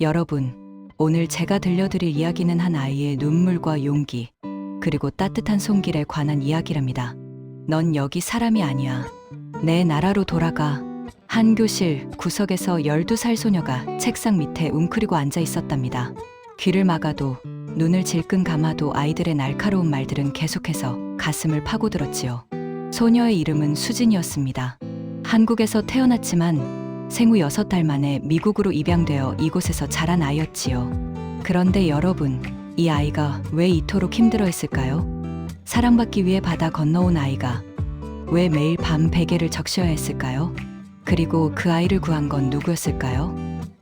여러분, 오늘 제가 들려드릴 이야기는 한 아이의 눈물과 용기, 그리고 따뜻한 손길에 관한 이야기랍니다. 넌 여기 사람이 아니야. 내 나라로 돌아가. 한 교실 구석에서 12살 소녀가 책상 밑에 웅크리고 앉아 있었답니다. 귀를 막아도, 눈을 질끈 감아도 아이들의 날카로운 말들은 계속해서 가슴을 파고들었지요. 소녀의 이름은 수진이었습니다. 한국에서 태어났지만 생후 6달 만에 미국으로 입양되어 이곳에서 자란 아이였지요. 그런데 여러분, 이 아이가 왜 이토록 힘들어했을까요? 사랑받기 위해 바다 건너온 아이가 왜 매일 밤 베개를 적셔야 했을까요? 그리고 그 아이를 구한 건 누구였을까요?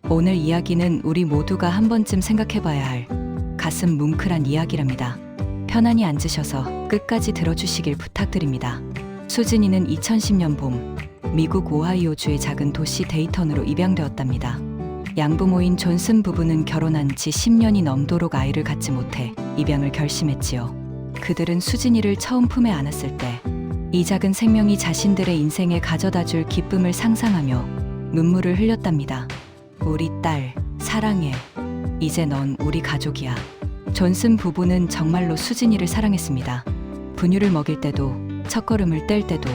오늘 이야기는 우리 모두가 한 번쯤 생각해봐야 할 가슴 뭉클한 이야기랍니다. 편안히 앉으셔서 끝까지 들어주시길 부탁드립니다. 수진이는 2010년 봄 미국 오하이오주의 작은 도시 데이턴으로 입양되었답니다. 양부모인 존슨 부부는 결혼한 지 10년이 넘도록 아이를 갖지 못해 입양을 결심했지요. 그들은 수진이를 처음 품에 안았을 때 이 작은 생명이 자신들의 인생에 가져다줄 기쁨을 상상하며 눈물을 흘렸답니다. 우리 딸, 사랑해. 이제 넌 우리 가족이야. 존슨 부부는 정말로 수진이를 사랑했습니다. 분유를 먹일 때도, 첫걸음을 뗄 때도,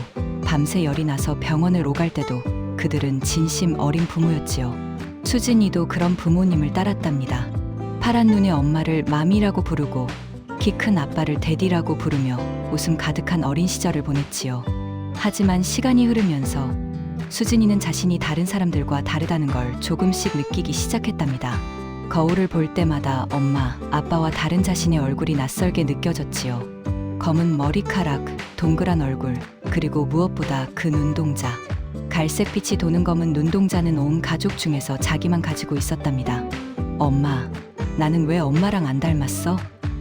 밤새 열이 나서 병원을 오갈 때도 그들은 진심 어린 부모였지요. 수진이도 그런 부모님을 따랐답니다. 파란 눈의 엄마를 마미라고 부르고 키 큰 아빠를 데디라고 부르며 웃음 가득한 어린 시절을 보냈지요. 하지만 시간이 흐르면서 수진이는 자신이 다른 사람들과 다르다는 걸 조금씩 느끼기 시작했답니다. 거울을 볼 때마다 엄마, 아빠와 다른 자신의 얼굴이 낯설게 느껴졌지요. 검은 머리카락, 동그란 얼굴, 그리고 무엇보다 그 눈동자. 갈색빛이 도는 검은 눈동자는 온 가족 중에서 자기만 가지고 있었답니다. 엄마, 나는 왜 엄마랑 안 닮았어?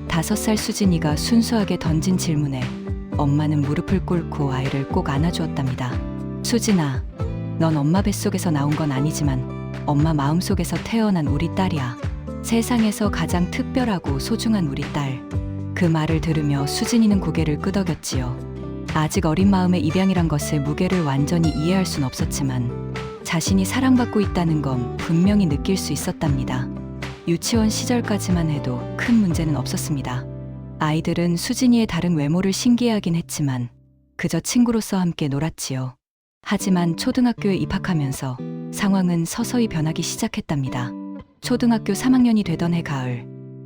5살 수진이가 순수하게 던진 질문에 엄마는 무릎을 꿇고 아이를 꼭 안아주었답니다. 수진아, 넌 엄마 뱃속에서 나온 건 아니지만 엄마 마음속에서 태어난 우리 딸이야. 세상에서 가장 특별하고 소중한 우리 딸. 그 말을 들으며 수진이는 고개를 끄덕였지요. 아직 어린 마음의 입양이란 것의 무게를 완전히 이해할 순 없었지만 자신이 사랑받고 있다는 건 분명히 느낄 수 있었답니다. 유치원 시절까지만 해도 큰 문제는 없었습니다. 아이들은 수진이의 다른 외모를 신기해하긴 했지만 그저 친구로서 함께 놀았지요. 하지만 초등학교에 입학하면서 상황은 서서히 변하기 시작했답니다. 초등학교 3학년이 되던 해 가을,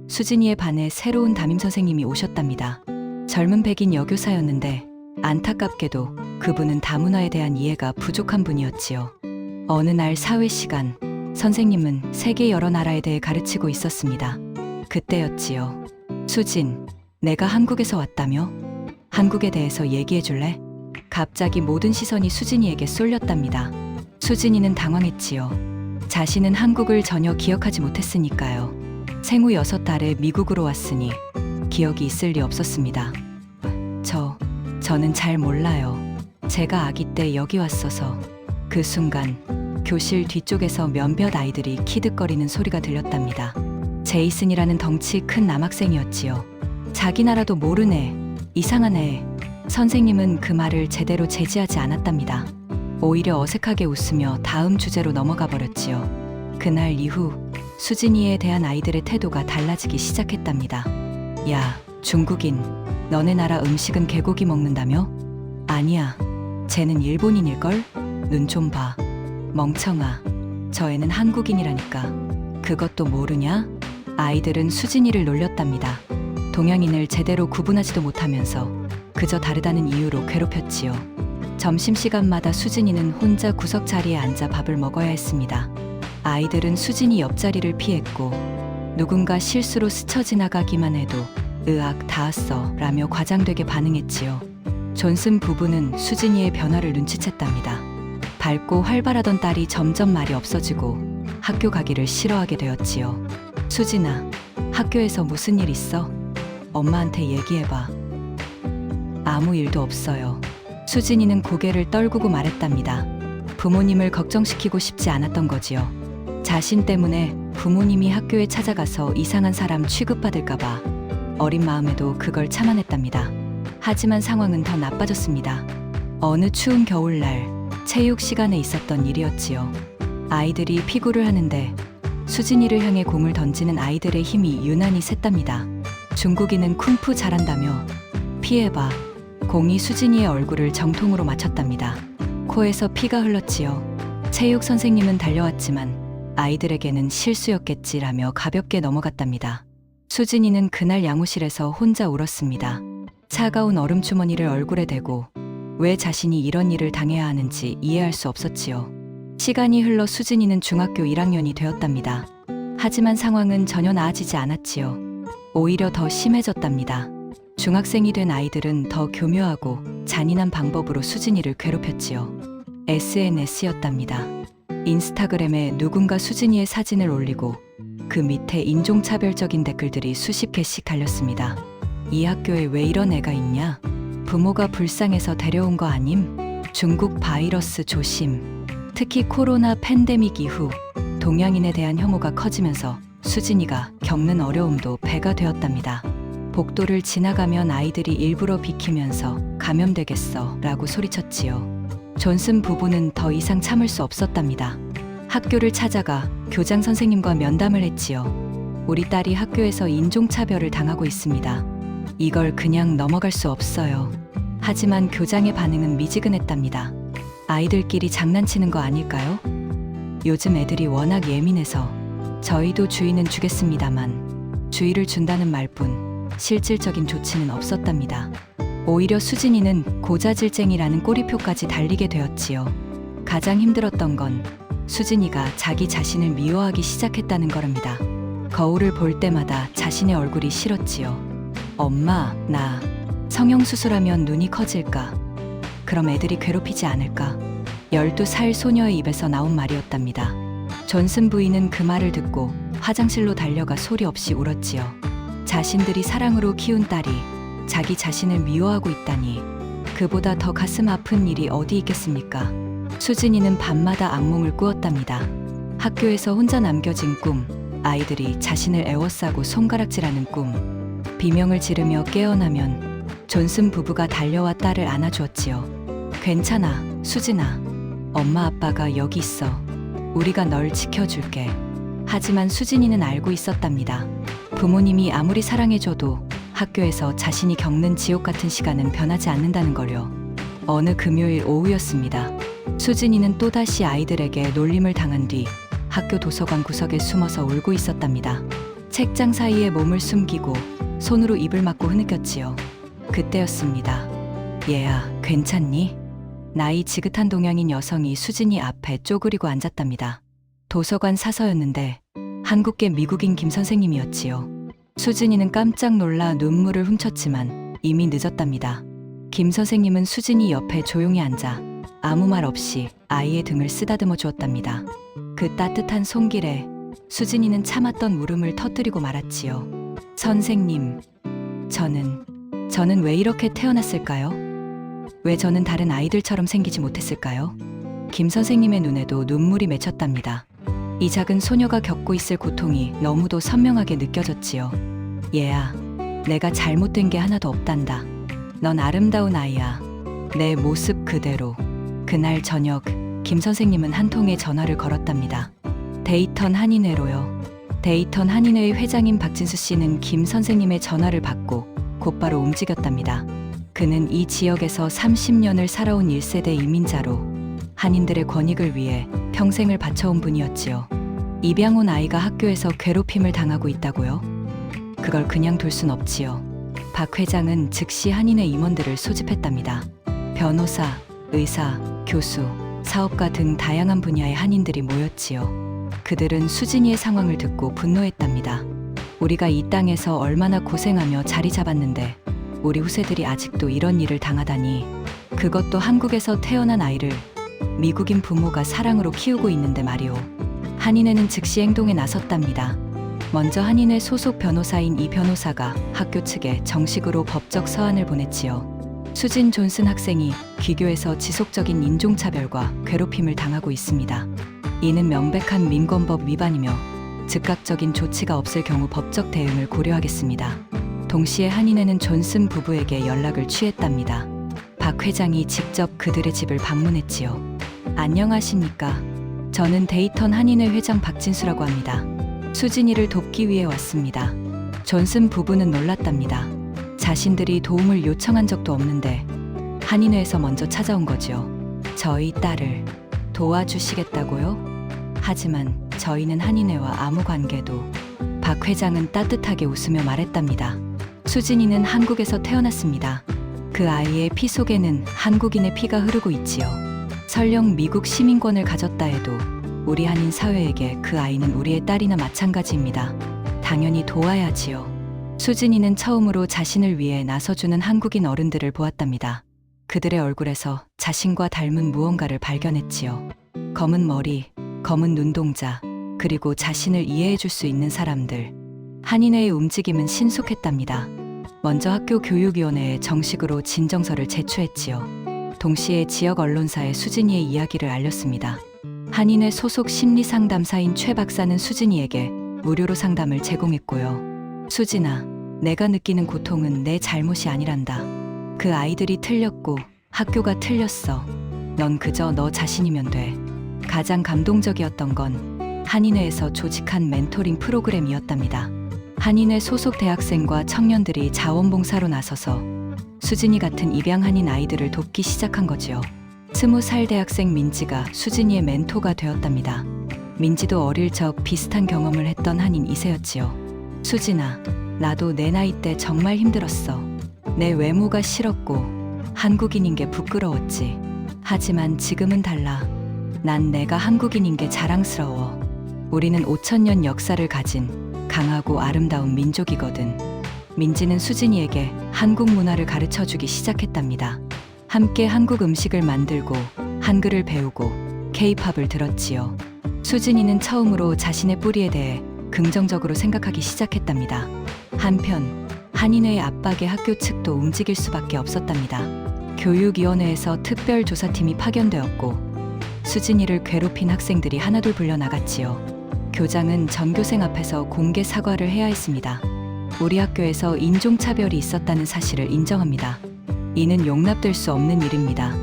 수진이의 반에 새로운 담임 선생님이 오셨답니다. 젊은 백인 여교사였는데 안타깝게도 그분은 다문화에 대한 이해가 부족한 분이었지요. 어느 날 사회 시간, 선생님은 세계 여러 나라에 대해 가르치고 있었습니다. 그때였지요. 수진, 내가 한국에서 왔다며? 한국에 대해서 얘기해 줄래? 갑자기 모든 시선이 수진이에게 쏠렸답니다. 수진이는 당황했지요. 자신은 한국을 전혀 기억하지 못했으니까요. 생후 6달에 미국으로 왔으니 기억이 있을 리 없었습니다. 저는 잘 몰라요. 제가 아기 때 여기 왔어서. 그 순간 교실 뒤쪽에서 몇몇 아이들이 키득거리는 소리가 들렸답니다. 제이슨이라는 덩치 큰 남학생이었지요. 자기 나라도 모르네. 이상한 애. 선생님은 그 말을 제대로 제지하지 않았답니다. 오히려 어색하게 웃으며 다음 주제로 넘어가 버렸지요. 그날 이후 수진이에 대한 아이들의 태도가 달라지기 시작했답니다. 야, 중국인. 너네 나라 음식은 개고기 먹는다며? 아니야. 쟤는 일본인일걸? 눈 좀 봐. 멍청아. 저 애는 한국인이라니까. 그것도 모르냐? 아이들은 수진이를 놀렸답니다. 동양인을 제대로 구분하지도 못하면서 그저 다르다는 이유로 괴롭혔지요. 점심시간마다 수진이는 혼자 구석 자리에 앉아 밥을 먹어야 했습니다. 아이들은 수진이 옆자리를 피했고 누군가 실수로 스쳐 지나가기만 해도 으악 다 왔어 라며 과장되게 반응했지요. 존슨 부부는 수진이의 변화를 눈치챘답니다. 밝고 활발하던 딸이 점점 말이 없어지고 학교 가기를 싫어하게 되었지요. 수진아, 학교에서 무슨 일 있어? 엄마한테 얘기해봐. 아무 일도 없어요. 수진이는 고개를 떨구고 말했답니다. 부모님을 걱정시키고 싶지 않았던 거지요. 자신 때문에 부모님이 학교에 찾아가서 이상한 사람 취급받을까봐 어린 마음에도 그걸 참아냈답니다. 하지만 상황은 더 나빠졌습니다. 어느 추운 겨울날 체육 시간에 있었던 일이었지요. 아이들이 피구를 하는데 수진이를 향해 공을 던지는 아이들의 힘이 유난히 셌답니다. 중국인은 쿵푸 잘한다며 피해봐. 공이 수진이의 얼굴을 정통으로 맞췄답니다. 코에서 피가 흘렀지요. 체육 선생님은 달려왔지만 아이들에게는 실수였겠지라며 가볍게 넘어갔답니다. 수진이는 그날 양호실에서 혼자 울었습니다. 차가운 얼음주머니를 얼굴에 대고 왜 자신이 이런 일을 당해야 하는지 이해할 수 없었지요. 시간이 흘러 수진이는 중학교 1학년이 되었답니다. 하지만 상황은 전혀 나아지지 않았지요. 오히려 더 심해졌답니다. 중학생이 된 아이들은 더 교묘하고 잔인한 방법으로 수진이를 괴롭혔지요. SNS였답니다. 인스타그램에 누군가 수진이의 사진을 올리고 그 밑에 인종차별적인 댓글들이 수십 개씩 달렸습니다. 이 학교에 왜 이런 애가 있냐? 부모가 불쌍해서 데려온 거 아님? 중국 바이러스 조심. 특히 코로나 팬데믹 이후 동양인에 대한 혐오가 커지면서 수진이가 겪는 어려움도 배가 되었답니다. 복도를 지나가면 아이들이 일부러 비키면서 감염되겠어 라고 소리쳤지요. 존슨 부부는 더 이상 참을 수 없었답니다. 학교를 찾아가 교장 선생님과 면담을 했지요. 우리 딸이 학교에서 인종차별을 당하고 있습니다. 이걸 그냥 넘어갈 수 없어요. 하지만 교장의 반응은 미지근했답니다. 아이들끼리 장난치는 거 아닐까요? 요즘 애들이 워낙 예민해서 저희도 주의는 주겠습니다만 주의를 준다는 말뿐 실질적인 조치는 없었답니다. 오히려 수진이는 고자질쟁이라는 꼬리표까지 달리게 되었지요. 가장 힘들었던 건 수진이가 자기 자신을 미워하기 시작했다는 거랍니다. 거울을 볼 때마다 자신의 얼굴이 싫었지요. 엄마, 나 성형수술하면 눈이 커질까? 그럼 애들이 괴롭히지 않을까? 12살 소녀의 입에서 나온 말이었답니다. 존슨 부인은 그 말을 듣고 화장실로 달려가 소리 없이 울었지요. 자신들이 사랑으로 키운 딸이 자기 자신을 미워하고 있다니 그보다 더 가슴 아픈 일이 어디 있겠습니까? 수진이는 밤마다 악몽을 꾸었답니다. 학교에서 혼자 남겨진 꿈, 아이들이 자신을 애워싸고 손가락질하는 꿈, 비명을 지르며 깨어나면 존슨 부부가 달려와 딸을 안아주었지요. 괜찮아, 수진아. 엄마 아빠가 여기 있어. 우리가 널 지켜줄게. 하지만 수진이는 알고 있었답니다. 부모님이 아무리 사랑해줘도 학교에서 자신이 겪는 지옥 같은 시간은 변하지 않는다는 걸요. 어느 금요일 오후였습니다. 수진이는 또다시 아이들에게 놀림을 당한 뒤 학교 도서관 구석에 숨어서 울고 있었답니다. 책장 사이에 몸을 숨기고 손으로 입을 막고 흐느꼈지요. 그때였습니다. 얘야, 괜찮니? 나이 지긋한 동양인 여성이 수진이 앞에 쪼그리고 앉았답니다. 도서관 사서였는데 한국계 미국인 김 선생님이었지요. 수진이는 깜짝 놀라 눈물을 훔쳤지만 이미 늦었답니다. 김 선생님은 수진이 옆에 조용히 앉아 아무 말 없이 아이의 등을 쓰다듬어 주었답니다. 그 따뜻한 손길에 수진이는 참았던 울음을 터뜨리고 말았지요. 선생님, 저는 왜 이렇게 태어났을까요? 왜 저는 다른 아이들처럼 생기지 못했을까요? 김 선생님의 눈에도 눈물이 맺혔답니다. 이 작은 소녀가 겪고 있을 고통이 너무도 선명하게 느껴졌지요. 얘야, 내가 잘못된 게 하나도 없단다. 넌 아름다운 아이야. 내 모습 그대로. 그날 저녁, 김 선생님은 한 통의 전화를 걸었답니다. 데이턴 한인회로요. 데이턴 한인회의 회장인 박진수 씨는 김 선생님의 전화를 받고 곧바로 움직였답니다. 그는 이 지역에서 30년을 살아온 1세대 이민자로 한인들의 권익을 위해 평생을 바쳐온 분이었지요. 입양 온 아이가 학교에서 괴롭힘을 당하고 있다고요? 그걸 그냥 둘 순 없지요. 박 회장은 즉시 한인회 임원들을 소집했답니다. 변호사, 의사, 교수, 사업가 등 다양한 분야의 한인들이 모였지요. 그들은 수진이의 상황을 듣고 분노했답니다. 우리가 이 땅에서 얼마나 고생하며 자리 잡았는데 우리 후세들이 아직도 이런 일을 당하다니. 그것도 한국에서 태어난 아이를 미국인 부모가 사랑으로 키우고 있는데 말이오. 한인회는 즉시 행동에 나섰답니다. 먼저 한인회 소속 변호사인 이 변호사가 학교 측에 정식으로 법적 서한을 보냈지요. 수진 존슨 학생이 귀교에서 지속적인 인종차별과 괴롭힘을 당하고 있습니다. 이는 명백한 민권법 위반이며 즉각적인 조치가 없을 경우 법적 대응을 고려하겠습니다. 동시에 한인회는 존슨 부부에게 연락을 취했답니다. 박 회장이 직접 그들의 집을 방문했지요. 안녕하십니까. 저는 데이턴 한인회 회장 박진수라고 합니다. 수진이를 돕기 위해 왔습니다. 존슨 부부는 놀랐답니다. 자신들이 도움을 요청한 적도 없는데 한인회에서 먼저 찾아온 거죠. 저희 딸을 도와주시겠다고요? 하지만 저희는 한인회와 아무 관계도. 박 회장은 따뜻하게 웃으며 말했답니다. 수진이는 한국에서 태어났습니다. 그 아이의 피 속에는 한국인의 피가 흐르고 있지요. 설령 미국 시민권을 가졌다 해도 우리 한인 사회에게 그 아이는 우리의 딸이나 마찬가지입니다. 당연히 도와야지요. 수진이는 처음으로 자신을 위해 나서주는 한국인 어른들을 보았답니다. 그들의 얼굴에서 자신과 닮은 무언가를 발견했지요. 검은 머리, 검은 눈동자, 그리고 자신을 이해해줄 수 있는 사람들. 한인회의 움직임은 신속했답니다. 먼저 학교 교육위원회에 정식으로 진정서를 제출했지요. 동시에 지역 언론사에 수진이의 이야기를 알렸습니다. 한인회 소속 심리상담사인 최 박사는 수진이에게 무료로 상담을 제공했고요. 수진아, 내가 느끼는 고통은 내 잘못이 아니란다. 그 아이들이 틀렸고 학교가 틀렸어. 넌 그저 너 자신이면 돼. 가장 감동적이었던 건 한인회에서 조직한 멘토링 프로그램이었답니다. 한인회 소속 대학생과 청년들이 자원봉사로 나서서 수진이 같은 입양 한인 아이들을 돕기 시작한 거지요. 20살 대학생 민지가 수진이의 멘토가 되었답니다. 민지도 어릴 적 비슷한 경험을 했던 한인 2세였지요. 수진아, 나도 내 나이 때 정말 힘들었어. 내 외모가 싫었고 한국인인 게 부끄러웠지. 하지만 지금은 달라. 난 내가 한국인인 게 자랑스러워. 우리는 5,000년 역사를 가진 강하고 아름다운 민족이거든. 민지는 수진이에게 한국 문화를 가르쳐주기 시작했답니다. 함께 한국 음식을 만들고 한글을 배우고 K-팝을 들었지요. 수진이는 처음으로 자신의 뿌리에 대해 긍정적으로 생각하기 시작했답니다. 한편 한인회의 압박에 학교 측도 움직일 수밖에 없었답니다. 교육위원회에서 특별조사팀이 파견되었고 수진이를 괴롭힌 학생들이 하나둘 불려나갔지요. 교장은 전교생 앞에서 공개 사과를 해야 했습니다. 우리 학교에서 인종차별이 있었다는 사실을 인정합니다. 이는 용납될 수 없는 일입니다.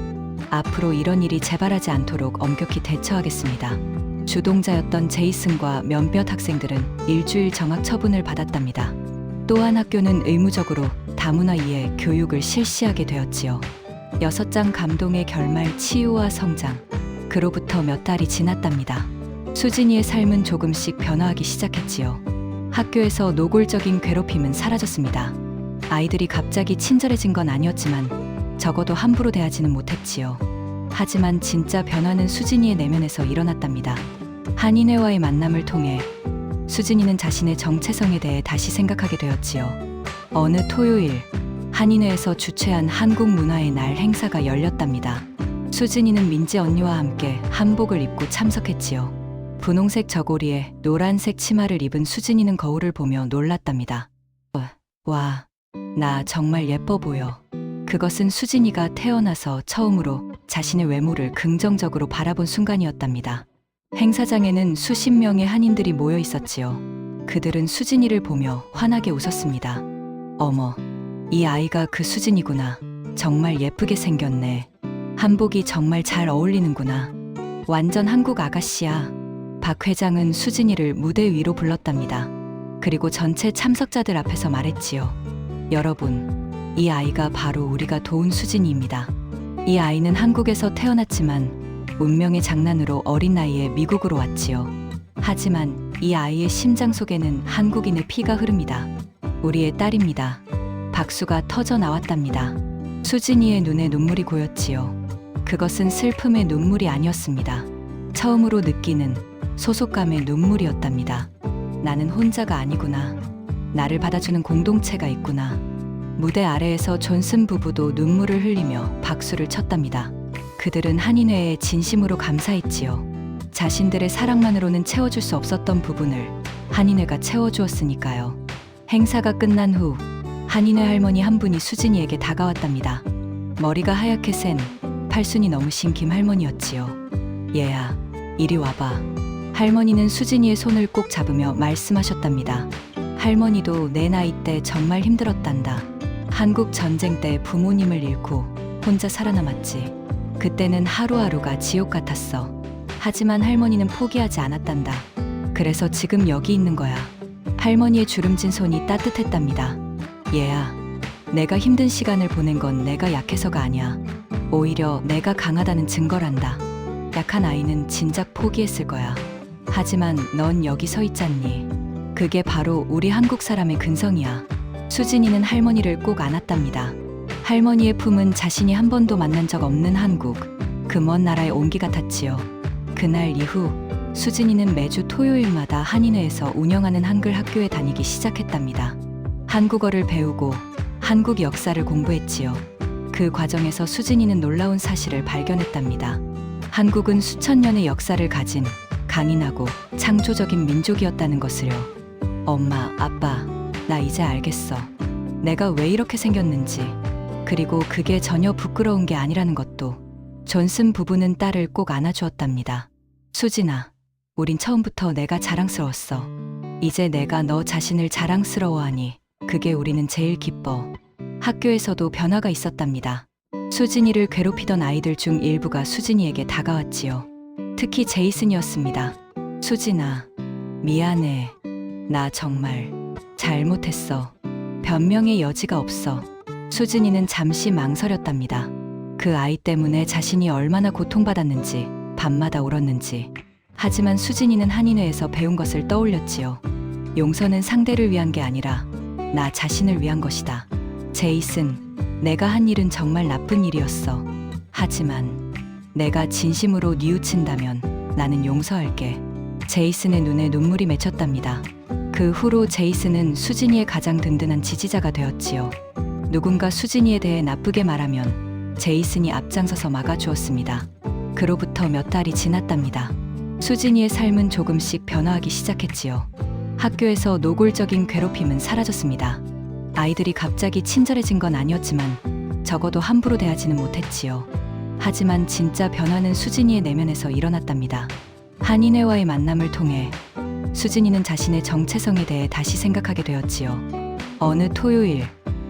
앞으로 이런 일이 재발하지 않도록 엄격히 대처하겠습니다. 주동자였던 제이슨과 몇몇 학생들은 일주일 정학 처분을 받았답니다. 또한 학교는 의무적으로 다문화 이해 교육을 실시하게 되었지요. 6장 감동의 결말 치유와 성장. 그로부터 몇 달이 지났답니다. 수진이의 삶은 조금씩 변화하기 시작했지요. 학교에서 노골적인 괴롭힘은 사라졌습니다. 아이들이 갑자기 친절해진 건 아니었지만 적어도 함부로 대하지는 못했지요. 하지만 진짜 변화는 수진이의 내면에서 일어났답니다. 한인회와의 만남을 통해 수진이는 자신의 정체성에 대해 다시 생각하게 되었지요. 어느 토요일 한인회에서 주최한 한국 문화의 날 행사가 열렸답니다. 수진이는 민지 언니와 함께 한복을 입고 참석했지요. 분홍색 저고리에 노란색 치마를 입은 수진이는 거울을 보며 놀랐답니다. 와, 나 정말 예뻐 보여. 그것은 수진이가 태어나서 처음으로 자신의 외모를 긍정적으로 바라본 순간이었답니다. 행사장에는 수십 명의 한인들이 모여 있었지요. 그들은 수진이를 보며 환하게 웃었습니다. 어머, 이 아이가 그 수진이구나. 정말 예쁘게 생겼네. 한복이 정말 잘 어울리는구나. 완전 한국 아가씨야. 박 회장은 수진이를 무대 위로 불렀답니다. 그리고 전체 참석자들 앞에서 말했지요. 여러분, 이 아이가 바로 우리가 도운 수진이입니다. 이 아이는 한국에서 태어났지만 운명의 장난으로 어린 나이에 미국으로 왔지요. 하지만 이 아이의 심장 속에는 한국인의 피가 흐릅니다. 우리의 딸입니다. 박수가 터져 나왔답니다. 수진이의 눈에 눈물이 고였지요. 그것은 슬픔의 눈물이 아니었습니다. 처음으로 느끼는 소속감의 눈물이었답니다. 나는 혼자가 아니구나. 나를 받아주는 공동체가 있구나. 무대 아래에서 존슨 부부도 눈물을 흘리며 박수를 쳤답니다. 그들은 한인회에 진심으로 감사했지요. 자신들의 사랑만으로는 채워줄 수 없었던 부분을 한인회가 채워주었으니까요. 행사가 끝난 후 한인회 할머니 한 분이 수진이에게 다가왔답니다. 머리가 하얗게 센 팔순이 넘으신 김 할머니였지요. 얘야, 이리 와봐. 할머니는 수진이의 손을 꼭 잡으며 말씀하셨답니다. 할머니도 내 나이 때 정말 힘들었단다. 한국 전쟁 때 부모님을 잃고 혼자 살아남았지. 그때는 하루하루가 지옥 같았어. 하지만 할머니는 포기하지 않았단다. 그래서 지금 여기 있는 거야. 할머니의 주름진 손이 따뜻했답니다. 얘야, 내가 힘든 시간을 보낸 건 내가 약해서가 아니야. 오히려 내가 강하다는 증거란다. 약한 아이는 진작 포기했을 거야. 하지만 넌 여기 서 있잖니. 그게 바로 우리 한국 사람의 근성이야. 수진이는 할머니를 꼭 안았답니다. 할머니의 품은 자신이 한 번도 만난 적 없는 한국, 그 먼 나라의 온기 같았지요. 그날 이후 수진이는 매주 토요일마다 한인회에서 운영하는 한글 학교에 다니기 시작했답니다. 한국어를 배우고 한국 역사를 공부했지요. 그 과정에서 수진이는 놀라운 사실을 발견했답니다. 한국은 수천 년의 역사를 가진 강인하고 창조적인 민족이었다는 것을요. 엄마, 아빠, 나 이제 알겠어. 내가 왜 이렇게 생겼는지. 그리고 그게 전혀 부끄러운 게 아니라는 것도. 존슨 부부는 딸을 꼭 안아주었답니다. 수진아, 우린 처음부터 내가 자랑스러웠어. 이제 내가 너 자신을 자랑스러워하니 그게 우리는 제일 기뻐. 학교에서도 변화가 있었답니다. 수진이를 괴롭히던 아이들 중 일부가 수진이에게 다가왔지요. 특히 제이슨이었습니다. 수진아, 미안해. 나 정말 잘못했어. 변명의 여지가 없어. 수진이는 잠시 망설였답니다. 그 아이 때문에 자신이 얼마나 고통받았는지, 밤마다 울었는지. 하지만 수진이는 한인회에서 배운 것을 떠올렸지요. 용서는 상대를 위한 게 아니라 나 자신을 위한 것이다. 제이슨, 내가 한 일은 정말 나쁜 일이었어. 하지만 내가 진심으로 뉘우친다면 나는 용서할게. 제이슨의 눈에 눈물이 맺혔답니다. 그 후로 제이슨은 수진이의 가장 든든한 지지자가 되었지요. 누군가 수진이에 대해 나쁘게 말하면 제이슨이 앞장서서 막아주었습니다. 그로부터 몇 달이 지났답니다. 수진이의 삶은 조금씩 변화하기 시작했지요. 학교에서 노골적인 괴롭힘은 사라졌습니다. 아이들이 갑자기 친절해진 건 아니었지만 적어도 함부로 대하지는 못했지요. 하지만 진짜 변화는 수진이의 내면에서 일어났답니다. 한인회와의 만남을 통해 수진이는 자신의 정체성에 대해 다시 생각하게 되었지요. 어느 토요일,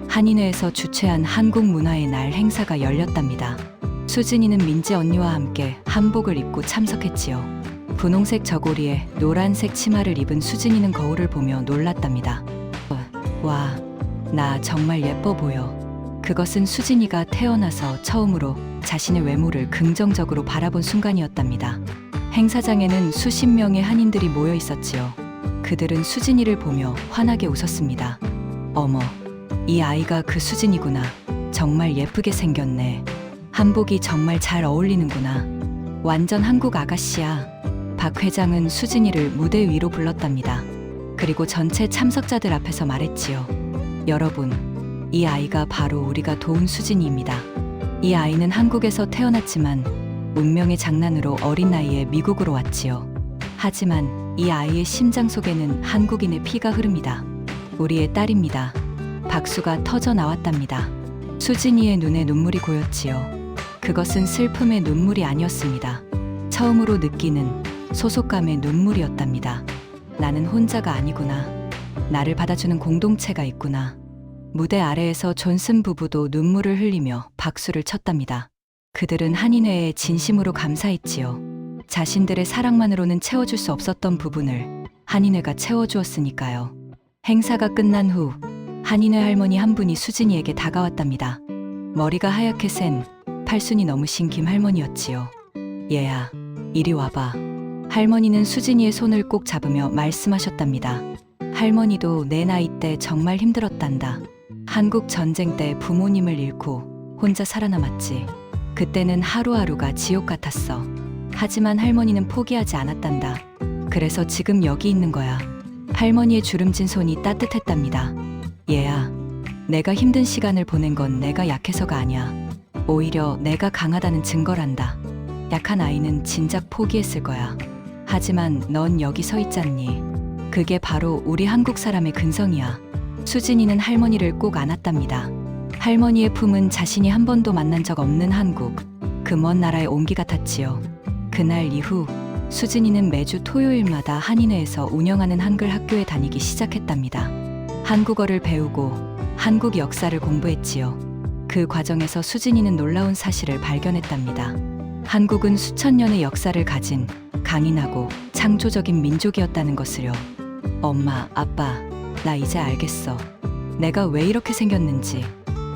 한인회에서 주최한 한국 문화의 날 행사가 열렸답니다. 수진이는 민지 언니와 함께 한복을 입고 참석했지요. 분홍색 저고리에 노란색 치마를 입은 수진이는 거울을 보며 놀랐답니다. 와, 나 정말 예뻐 보여. 그것은 수진이가 태어나서 처음으로 자신의 외모를 긍정적으로 바라본 순간이었답니다. 행사장에는 수십 명의 한인들이 모여 있었지요. 그들은 수진이를 보며 환하게 웃었습니다. 어머, 이 아이가 그 수진이구나. 정말 예쁘게 생겼네. 한복이 정말 잘 어울리는구나. 완전 한국 아가씨야. 박 회장은 수진이를 무대 위로 불렀답니다. 그리고 전체 참석자들 앞에서 말했지요. 여러분, 이 아이가 바로 우리가 도운 수진이입니다. 이 아이는 한국에서 태어났지만 운명의 장난으로 어린 나이에 미국으로 왔지요. 하지만 이 아이의 심장 속에는 한국인의 피가 흐릅니다. 우리의 딸입니다. 박수가 터져 나왔답니다. 수진이의 눈에 눈물이 고였지요. 그것은 슬픔의 눈물이 아니었습니다. 처음으로 느끼는 소속감의 눈물이었답니다. 나는 혼자가 아니구나. 나를 받아주는 공동체가 있구나. 무대 아래에서 존슨 부부도 눈물을 흘리며 박수를 쳤답니다. 그들은 한인회에 진심으로 감사했지요. 자신들의 사랑만으로는 채워줄 수 없었던 부분을 한인회가 채워주었으니까요. 행사가 끝난 후 한인회 할머니 한 분이 수진이에게 다가왔답니다. 머리가 하얗게 센 팔순이 넘으신 김 할머니였지요. 얘야, 이리 와봐. 할머니는 수진이의 손을 꼭 잡으며 말씀하셨답니다. 할머니도 내 나이 때 정말 힘들었단다. 한국 전쟁 때 부모님을 잃고 혼자 살아남았지. 그때는 하루하루가 지옥 같았어. 하지만 할머니는 포기하지 않았단다. 그래서 지금 여기 있는 거야. 할머니의 주름진 손이 따뜻했답니다. 얘야, 내가 힘든 시간을 보낸 건 내가 약해서가 아니야. 오히려 내가 강하다는 증거란다. 약한 아이는 진작 포기했을 거야. 하지만 넌 여기 서 있잖니. 그게 바로 우리 한국 사람의 근성이야. 수진이는 할머니를 꼭 안았답니다. 할머니의 품은 자신이 한 번도 만난 적 없는 한국, 그 먼 나라의 온기 같았지요. 그날 이후 수진이는 매주 토요일마다 한인회에서 운영하는 한글 학교에 다니기 시작했답니다. 한국어를 배우고 한국 역사를 공부했지요. 그 과정에서 수진이는 놀라운 사실을 발견했답니다. 한국은 수천 년의 역사를 가진 강인하고 창조적인 민족이었다는 것을요. 엄마, 아빠, 나 이제 알겠어. 내가 왜 이렇게 생겼는지.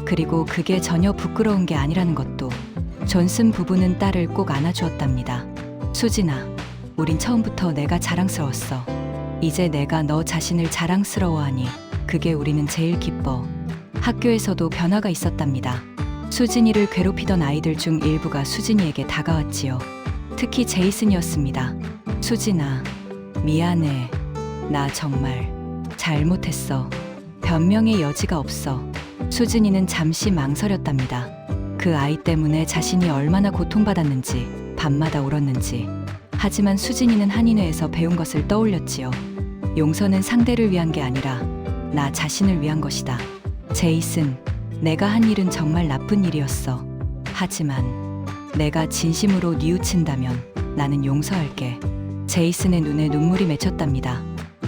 그리고 그게 전혀 부끄러운 게 아니라는 것도. 존슨 부부는 딸을 꼭 안아주었답니다. 수진아, 우린 처음부터 내가 자랑스러웠어. 이제 내가 너 자신을 자랑스러워하니 그게 우리는 제일 기뻐. 학교에서도 변화가 있었답니다. 수진이를 괴롭히던 아이들 중 일부가 수진이에게 다가왔지요. 특히 제이슨이었습니다. 수진아, 미안해. 나 정말 잘못했어. 변명의 여지가 없어. 수진이는 잠시 망설였답니다. 그 아이 때문에 자신이 얼마나 고통받았는지, 밤마다 울었는지. 하지만 수진이는 한인회에서 배운 것을 떠올렸지요. 용서는 상대를 위한 게 아니라 나 자신을 위한 것이다. 제이슨, 내가 한 일은 정말 나쁜 일이었어. 하지만 내가 진심으로 뉘우친다면 나는 용서할게. 제이슨의 눈에 눈물이 맺혔답니다.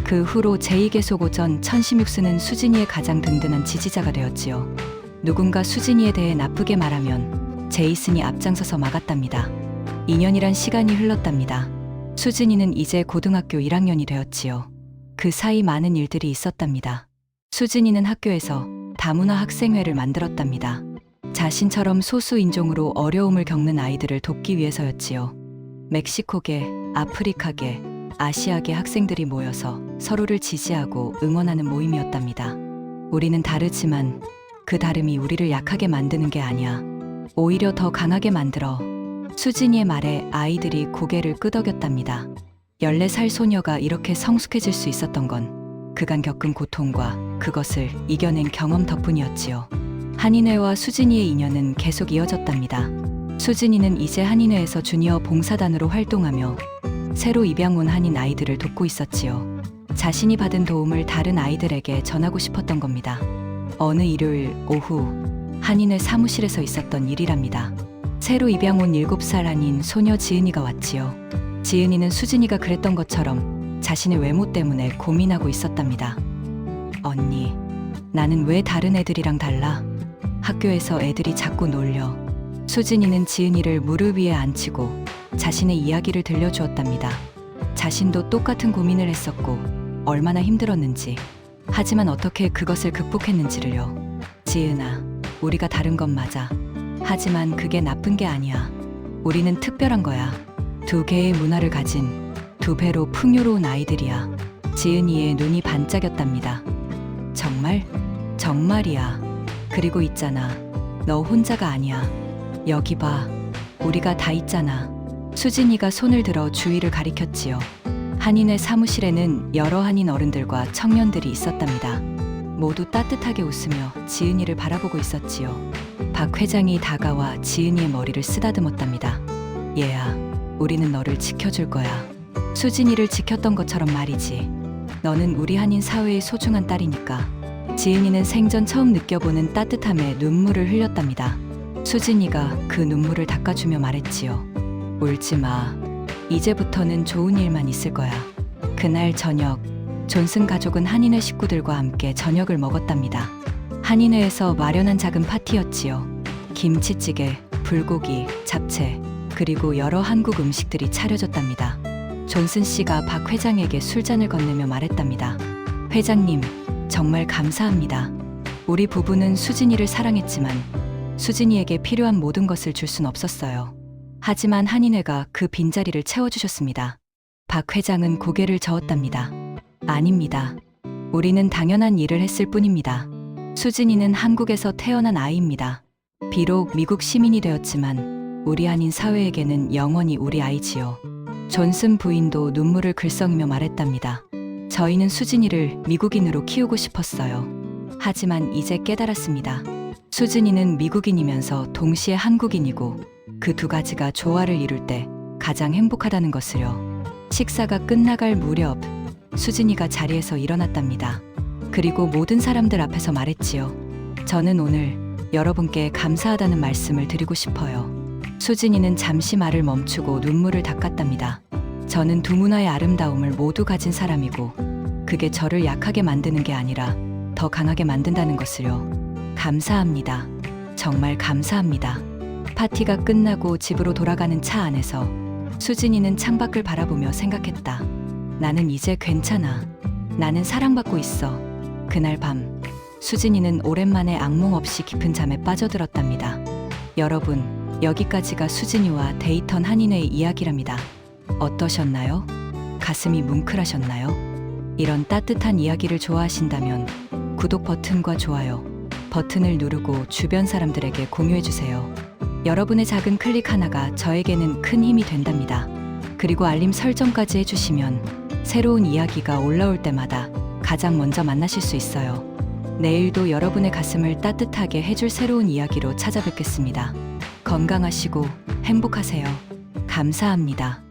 그 후로 제2계속 전 천심육수는 수진이의 가장 든든한 지지자가 되었지요. 누군가 수진이에 대해 나쁘게 말하면 제이슨이 앞장서서 막았답니다. 2년이란 시간이 흘렀답니다. 수진이는 이제 고등학교 1학년이 되었지요. 그 사이 많은 일들이 있었답니다. 수진이는 학교에서 다문화 학생회를 만들었답니다. 자신처럼 소수 인종으로 어려움을 겪는 아이들을 돕기 위해서였지요. 멕시코계, 아프리카계, 아시아계 학생들이 모여서 서로를 지지하고 응원하는 모임이었답니다. 우리는 다르지만 그 다름이 우리를 약하게 만드는 게 아니야. 오히려 더 강하게 만들어. 수진이의 말에 아이들이 고개를 끄덕였답니다. 14살 소녀가 이렇게 성숙해질 수 있었던 건 그간 겪은 고통과 그것을 이겨낸 경험 덕분이었지요. 한인회와 수진이의 인연은 계속 이어졌답니다. 수진이는 이제 한인회에서 주니어 봉사단으로 활동하며 새로 입양 온 한인 아이들을 돕고 있었지요. 자신이 받은 도움을 다른 아이들에게 전하고 싶었던 겁니다. 어느 일요일 오후 한인회 사무실에서 있었던 일이랍니다. 새로 입양 온 7살 한인 소녀 지은이가 왔지요. 지은이는 수진이가 그랬던 것처럼 자신의 외모 때문에 고민하고 있었답니다. 언니, 나는 왜 다른 애들이랑 달라? 학교에서 애들이 자꾸 놀려. 수진이는 지은이를 무릎 위에 앉히고 자신의 이야기를 들려주었답니다. 자신도 똑같은 고민을 했었고 얼마나 힘들었는지, 하지만 어떻게 그것을 극복했는지를요. 지은아, 우리가 다른 건 맞아. 하지만 그게 나쁜 게 아니야. 우리는 특별한 거야. 2개의 문화를 가진 2배로 풍요로운 아이들이야. 지은이의 눈이 반짝였답니다. 정말? 정말이야. 그리고 있잖아. 너 혼자가 아니야. 여기 봐. 우리가 다 있잖아. 수진이가 손을 들어 주위를 가리켰지요. 한인회 사무실에는 여러 한인 어른들과 청년들이 있었답니다. 모두 따뜻하게 웃으며 지은이를 바라보고 있었지요. 박 회장이 다가와 지은이의 머리를 쓰다듬었답니다. 얘야, 우리는 너를 지켜줄 거야. 수진이를 지켰던 것처럼 말이지. 너는 우리 한인 사회의 소중한 딸이니까. 지은이는 생전 처음 느껴보는 따뜻함에 눈물을 흘렸답니다. 수진이가 그 눈물을 닦아주며 말했지요. 울지 마. 이제부터는 좋은 일만 있을 거야. 그날 저녁, 존슨 가족은 한인회 식구들과 함께 저녁을 먹었답니다. 한인회에서 마련한 작은 파티였지요. 김치찌개, 불고기, 잡채, 그리고 여러 한국 음식들이 차려졌답니다. 존슨 씨가 박 회장에게 술잔을 건네며 말했답니다. 회장님, 정말 감사합니다. 우리 부부는 수진이를 사랑했지만 수진이에게 필요한 모든 것을 줄 순 없었어요. 하지만 한인회가 그 빈자리를 채워주셨습니다. 박 회장은 고개를 저었답니다. 아닙니다. 우리는 당연한 일을 했을 뿐입니다. 수진이는 한국에서 태어난 아이입니다. 비록 미국 시민이 되었지만 우리 한인 사회에게는 영원히 우리 아이지요. 존슨 부인도 눈물을 글썽이며 말했답니다. 저희는 수진이를 미국인으로 키우고 싶었어요. 하지만 이제 깨달았습니다. 수진이는 미국인이면서 동시에 한국인이고 그 2가지가 조화를 이룰 때 가장 행복하다는 것을요. 식사가 끝나갈 무렵 수진이가 자리에서 일어났답니다. 그리고 모든 사람들 앞에서 말했지요. 저는 오늘 여러분께 감사하다는 말씀을 드리고 싶어요. 수진이는 잠시 말을 멈추고 눈물을 닦았답니다. 저는 2 문화의 아름다움을 모두 가진 사람이고 그게 저를 약하게 만드는 게 아니라 더 강하게 만든다는 것을요. 감사합니다. 정말 감사합니다. 파티가 끝나고 집으로 돌아가는 차 안에서 수진이는 창밖을 바라보며 생각했다. 나는 이제 괜찮아. 나는 사랑받고 있어. 그날 밤, 수진이는 오랜만에 악몽 없이 깊은 잠에 빠져들었답니다. 여러분, 여기까지가 수진이와 데이턴 한인회의 이야기랍니다. 어떠셨나요? 가슴이 뭉클하셨나요? 이런 따뜻한 이야기를 좋아하신다면 구독 버튼과 좋아요 버튼을 누르고 주변 사람들에게 공유해주세요. 여러분의 작은 클릭 하나가 저에게는 큰 힘이 된답니다. 그리고 알림 설정까지 해주시면 새로운 이야기가 올라올 때마다 가장 먼저 만나실 수 있어요. 내일도 여러분의 가슴을 따뜻하게 해줄 새로운 이야기로 찾아뵙겠습니다. 건강하시고 행복하세요. 감사합니다.